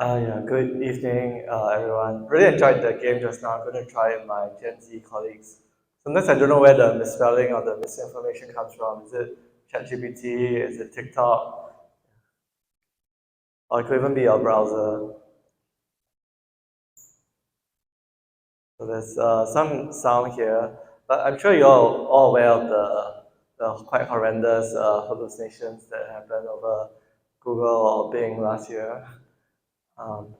Yeah, good evening, everyone. Really enjoyed the game just now. I'm going to try it with my Gen Z colleagues. Sometimes I don't know where the misspelling or the misinformation comes from. Is it ChatGPT? Is it TikTok? Or it could even be your browser. So there's some sound here, but I'm sure you're all aware of the quite horrendous hallucinations that happened over Google or Bing last year. Um,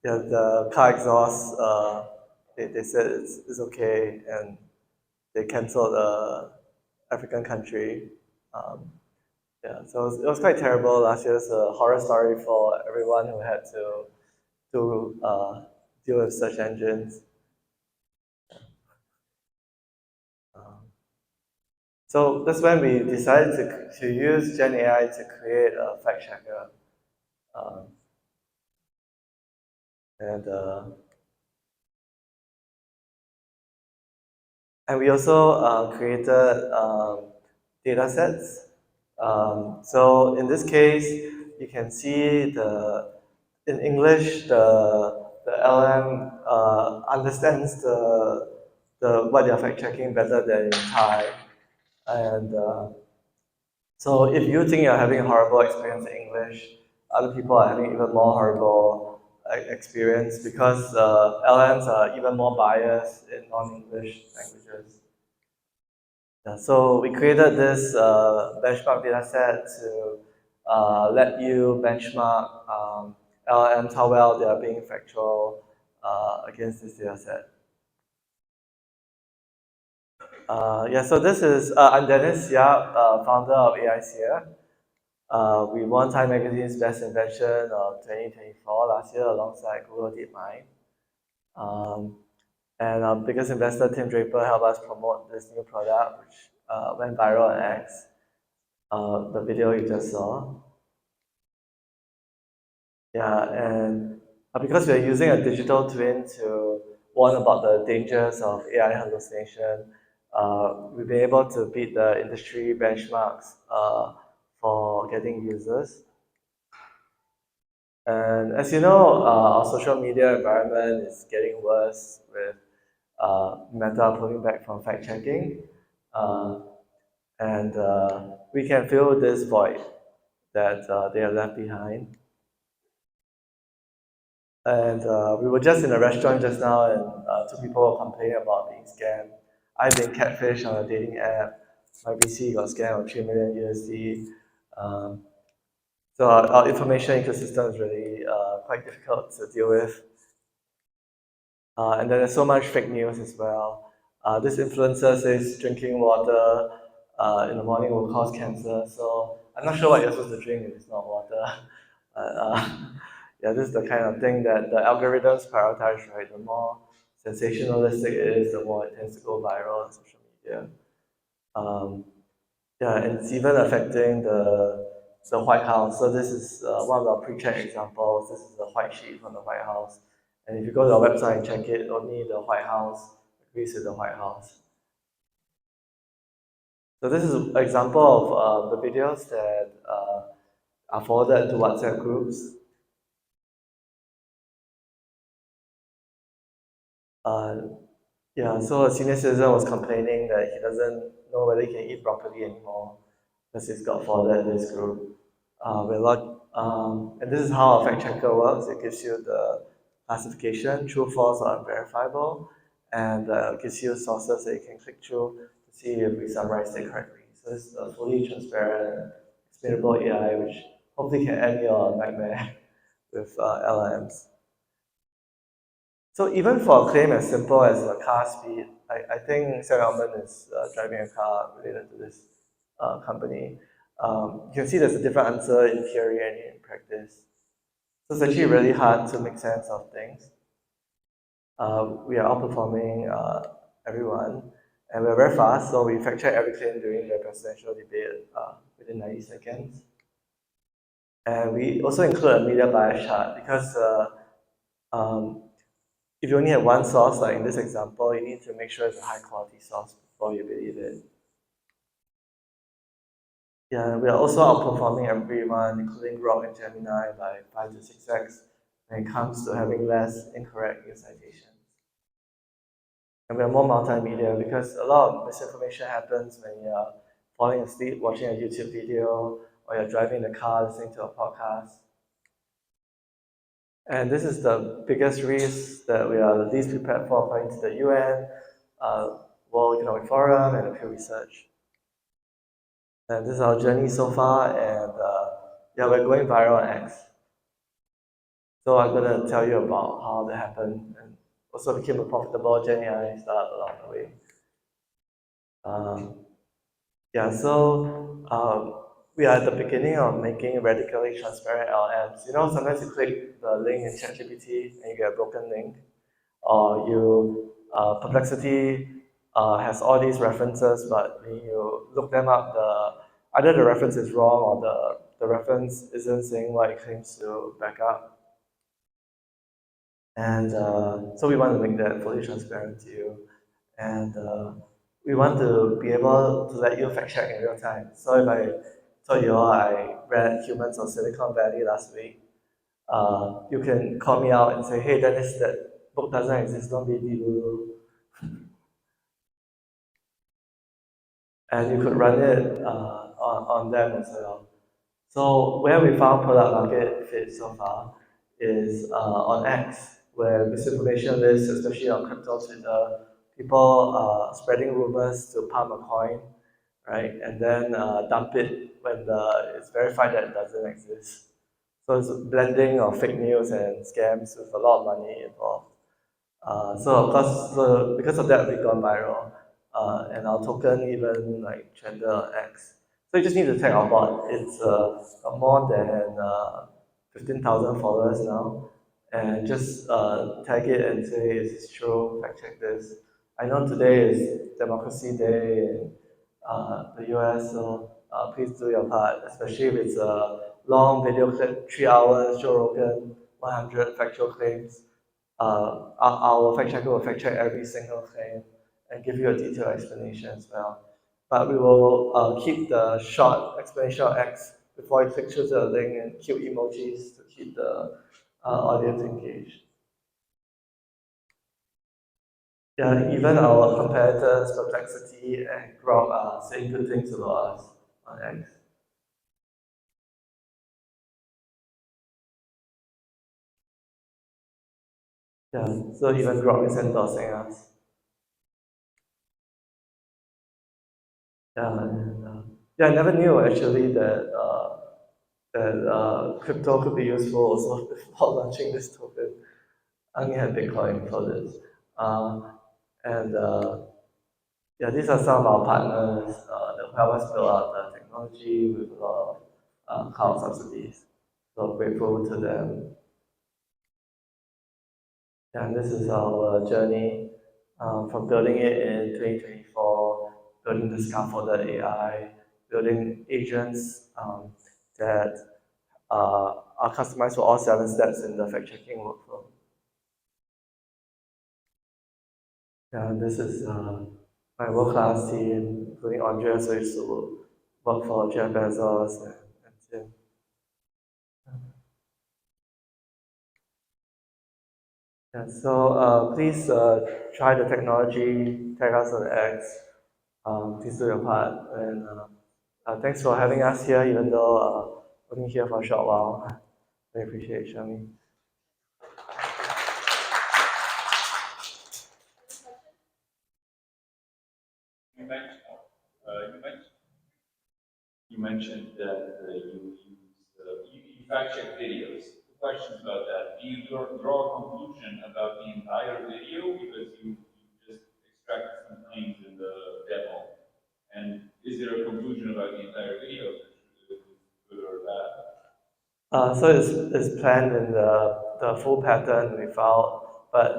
yeah, the car exhaust, they said it's okay, and they canceled African country. Um, yeah, so it was quite terrible last year. It's a horror story for everyone who had to deal with search engines. Um, so that's when we decided to use Gen AI to create a fact checker. Um, and And we also created data sets. So in this case, you can see in English, the LM understands what you're fact checking better than in Thai. And so if you think you're having a horrible experience in English, other people are having even more horrible experience because LMs are even more biased in non-English languages. Yeah, so we created this benchmark data set to let you benchmark LLMs, how well they are being factual against this data set. Yeah, so this is, I'm Dennis Yap, founder of aiseer. We won Time Magazine's Best Invention of 2024 last year alongside Google DeepMind. Um, and our biggest investor, Tim Draper, helped us promote this new product, which went viral on X. The video you just saw. Yeah, and because we're using a digital twin to warn about the dangers of AI hallucination, we've been able to beat the industry benchmarks for getting users. And as you know, our social media environment is getting worse with Meta pulling back from fact checking. Uh, and we can fill this void that they are left behind. And we were just in a restaurant just now, and two people were complaining about being scammed. I've been catfished on a dating app. My VC got scammed of 3 million USD. Um, so our information ecosystem is really quite difficult to deal with. And then there's so much fake news as well. This influencer says drinking water in the morning will cause cancer. So I'm not sure what you're supposed to drink if it's not water. Yeah, this is the kind of thing that the algorithms prioritize, right? The more sensationalistic it is, the more it tends to go viral on social media. Um, yeah, and it's even affecting the White House. So this is one of the pre-check examples. This is the white sheet from the White House. And if you go to our website and check it, only the White House agrees with the White House. So this is an example of the videos that are forwarded to WhatsApp groups. Uh, yeah, so a senior citizen was complaining that he doesn't know whether he can eat properly anymore because he's got forwarded in this group. And this is how a fact checker works. It gives you the classification, true, false, or unverifiable, and gives you sources that you can click through to see if we summarized it correctly. So it's a fully transparent, explainable AI, which hopefully can end your nightmare with LLMs. So even for a claim as simple as a car speed, I think Sarah Almond is driving a car related to this company. You can see there's a different answer in theory and in practice. So it's actually really hard to make sense of things. We are outperforming everyone, and we're very fast, so we fact check every claim during the presidential debate within 90 seconds. And we also include a media bias chart because um, if you only have one source, like in this example, you need to make sure it's a high quality source before you believe it. Yeah, we are also outperforming everyone, including Grok and Gemini, by 5 to 6x when it comes to having less incorrect news citations. And we are more multimedia because a lot of misinformation happens when you're falling asleep watching a YouTube video or you're driving the car listening to a podcast. And this is the biggest risk that we are the least prepared for according to the UN, World Economic Forum, and the Pew Research. And this is our journey so far, and yeah, we're going viral on X. So I'm gonna tell you about how that happened and also became a profitable Gen AI startup along the way. Um, yeah, so we are at the beginning of making radically transparent LMs. You know, sometimes you click the link in ChatGPT and you get a broken link, or you Perplexity has all these references, but when you look them up, either the reference is wrong or the reference isn't saying what it claims to back up. And so we want to make that fully transparent to you. And we want to be able to let you fact check in real time. So if I told you all I read Humans of Silicon Valley last week, you can call me out and say, hey, Dennis, that book doesn't exist, don't be delulu. And you could run it on them as well. So where we found product market fit so far is on X, where misinformation lists, especially on crypto Twitter, people spreading rumors to pump a coin, right? And then dump it when it's verified that it doesn't exist. So it's a blending of fake news and scams with a lot of money involved. So of course, so because of that, we've gone viral, and our token even like trended on X. So you just need to tag our bot. It's got more than 15,000 followers now, and just tag it and say, "Is this true? Fact check this." I know today is Democracy Day in the US, so please do your part, especially if it's a long video clip, 3 hours, Joe Rogan, 100 factual claims. Our fact checker will fact check every single claim and give you a detailed explanation as well. But we will keep the short explanation of X before you click through the link and cute emojis to keep the audience engaged. Yeah, even our competitors, Perplexity and Grok, are saying good things about us on X. Yeah, so even Grok is endorsing us. Yeah, and, yeah, I never knew actually that crypto could be useful also before launching this token. I only had Bitcoin for this. Uh, and yeah, these are some of our partners that help us build out the technology with a lot of cloud subsidies. So grateful to them. And this is our journey from building it in 2024, building the scaffolded AI, building agents that are customized for all 7 steps in the fact checking workflow. Yeah, this is my world-class team, including Andreas, who used to work for Jeff Bezos and Tim. Yeah, so please try the technology, tag us on X, please do your part, and thanks for having us here, even though only here for a short while. I appreciate it, Shami. So it's planned in the full pattern we filed, but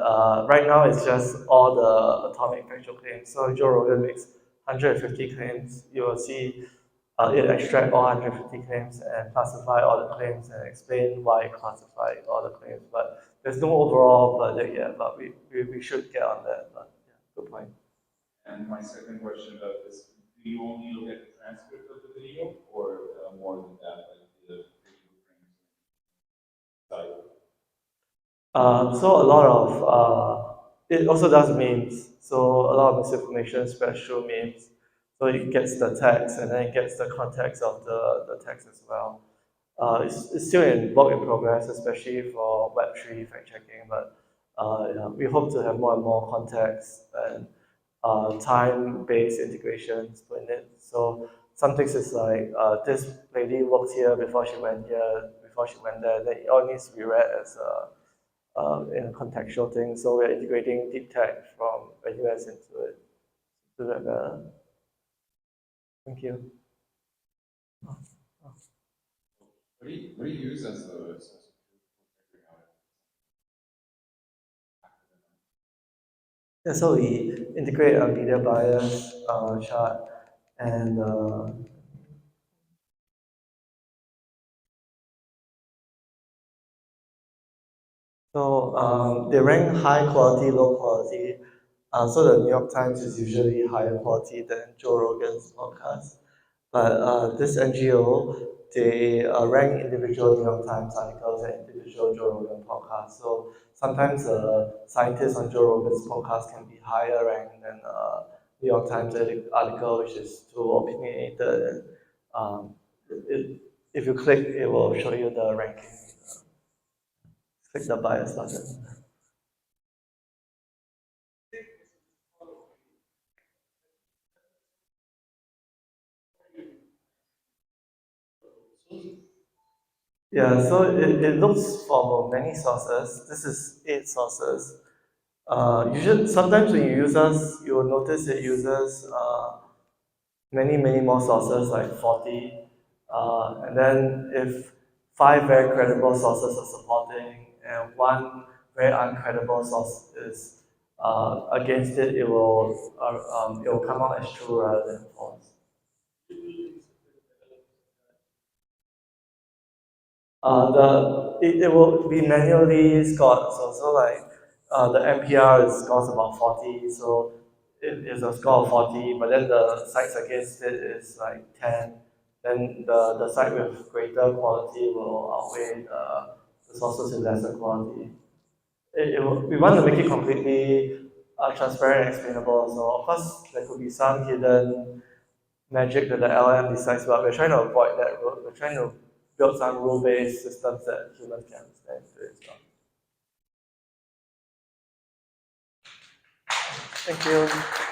right now it's just all the atomic factual claims. So Joe Rogan makes 150 claims. You will see it extract all 150 claims and classify all the claims and explain why it classified all the claims. But there's no overall verdict yet, but we should get on that. But yeah, good point. So a lot of it also does memes. So a lot of misinformation spreads through memes. So it gets the text and then it gets the context of the text as well. It's still in work in progress, especially for Web3 fact checking. But yeah, we hope to have more and more context and time-based integrations put in it. So some things is like this lady worked here before she went here, before she went there. Then it all needs to be read as a in a contextual thing. So we're integrating deep tech from AWS into it to that better. Thank you. Yeah, so we integrate a media bias chart and so they rank high quality, low quality. So the New York Times is usually higher quality than Joe Rogan's podcast. But this NGO, they rank individual New York Times articles and individual Joe Rogan podcasts. So sometimes scientists on Joe Rogan's podcast can be higher ranked than New York Times article, which is too opinionated. And, um, it, if you click, it will show you the ranking. Click the bias button. Yeah, so it looks for many sources. This is 8 sources. Sometimes when you use us, you will notice it uses many more sources, like 40. And then if 5 very credible sources are supporting and one very uncredible source is against it, it will come out as true rather than false. It will be manually scored. So like the NPR is scores about 40, so it is a score of 40, but then the sites against it is like 10. Then the site with greater quality will outweigh the sources with lesser quality. We want to make it completely transparent and explainable. So of course there could be some hidden magic that the LM decides about. We're trying to avoid that. We're trying to build some rule-based systems that humans can understand as well. Thank you.